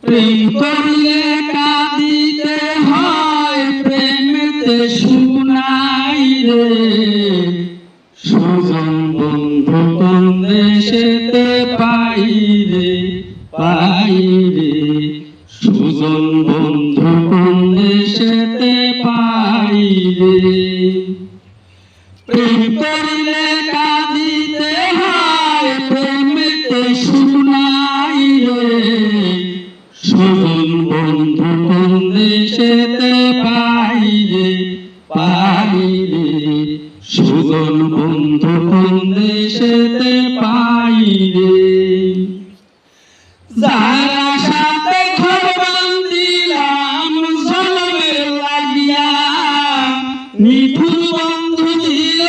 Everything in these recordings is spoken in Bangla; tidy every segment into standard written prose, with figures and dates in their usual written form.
প্রেম করলে কাঁদিতে হয়, প্রেমেতে সুখ নাই রে। সুজন বন্ধু কোন দেশেতে পাই রে, পাই রে। সুজন বন্ধু কোন দেশেতে পাই রে। প্রেম করলে কাঁদিতে হয়, প্রেমেতে সুখ নাই রে। সুজন বন্ধু কোন দেশেতে পাই রে, পাই রে। সুজন বন্ধু কোন দেশেতে পাই রে। যারা সাথে ঘর বান্ধিলাম জন্মের লাগিয়া, নিঠুর বন্ধু দিল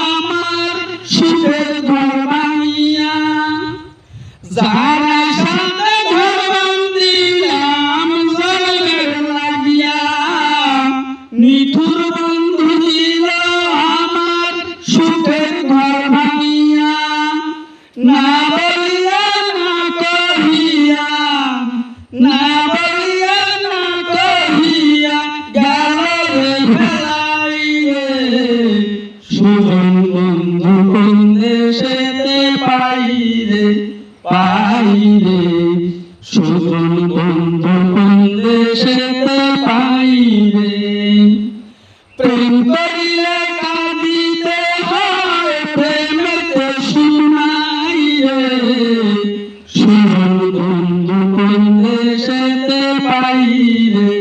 আমার সুখের ঘর ভাঙিয়া। যারা সাথে ঘর বান্ধিলাম জন্মের লাগিয়া, নিঠুর বন্ধু দিল আমার সুখের ঘর ভাঙিয়া। না বলিয়া না কহিয়া, না বলিয়া না কহিয়া গেল রে ফেলাই রে। সুজন বন্ধু কোন দেশেতে পাই রে, পাই রে। সুজন বন্ধু কোন দেশেতে পাই রে। প্রেম করিলে কাঁদিতে হয়, প্রেমেতে সুখ নাই রে। সুজন বন্ধু কোন দেশেতে পাই রে,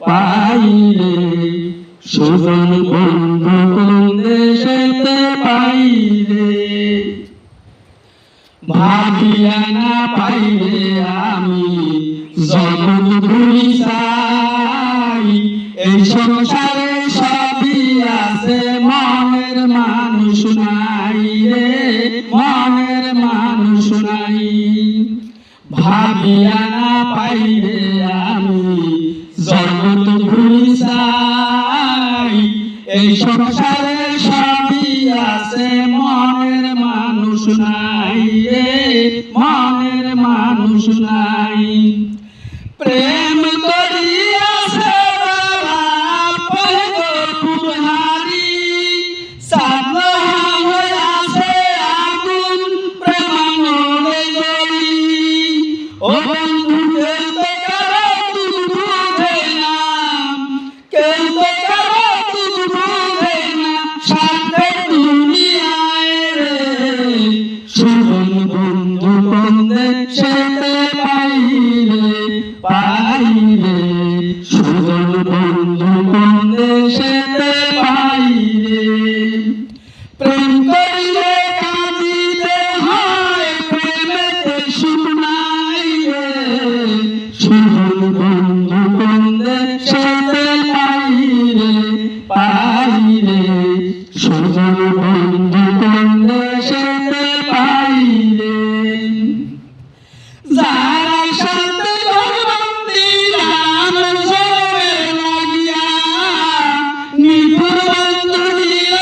পাই রে। সুজন বন্ধু কোন দেশেতে পাই রে। ভাবিয়া না পাইলে আমি জগৎ ঘুরি চাই। এই সংসারে সবই আছে, মনের মানুষ নাই রে, মনের মানুষ নাই। ভাবিয়া না পাইলে আমি জগৎ ঘুরি চাই। এই সংসারে সবই আছে, মনের মানুষ নাই রে, মনের মানুষ নাই। প্রেম করিয়াছে বাবা পয়গপুর হারি, সাধনা হইয়াছে আগুন প্রেমানলে জ্বলি। ও বন্ধু কেউ তো কারো তুই বুঝে না, কেউ তো কারো তুই বুঝে না, স্বার্থের দুনিয়ায় রে। সুজন বন্ধু কোন দেশেতে পাই রে, পাই রে। সুজন বন্ধু কোন দেশেতে পাই রে। প্রেম করিলে কাঁদিতে হয়, প্রেমেতে সুখ নাই রে। সুজন বন্ধু কোন দেশেতে পাই রে, পাই রে। সুজন বন্ধু কোন দেশেতে পাই রে। যারা সাথে ঘর বান্ধিলাম জন্মের লাগিয়া, নিঠুর বন্ধু দিল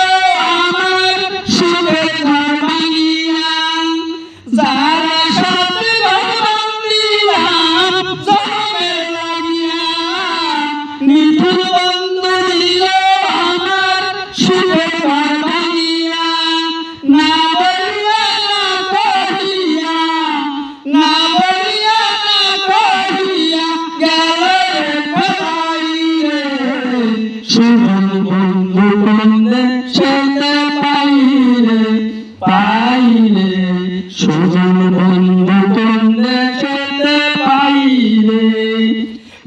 আমার সুখের ঘর ভাঙিয়া। যারা সাথে ঘর বান্ধিলাম জন্মের লাগিয়া, নিঠুর বন্ধু দিল আমার সুখের ঘর ভাঙিয়া। না বলিয়া না কহিয়া, না বলিয়া না কহিয়া গেল রে ফেলাই রে। সুজন বন্ধু কোন দেশেতে পাই রে, পাই রে। সুজন বন্ধু কোন দেশেতে পাই রে।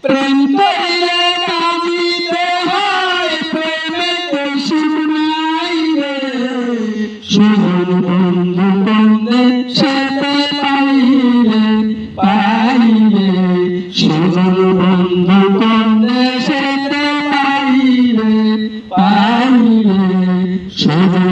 প্রেম করিলে কাঁদিতে হয়, প্রেমেতে সুখ নাই রে। সুজন বন্ধু কোন দেশেতে পাই রে, পাই রে। সুজন বন্ধু কোন দেশেতে পাই রে, পাই রে। সুজন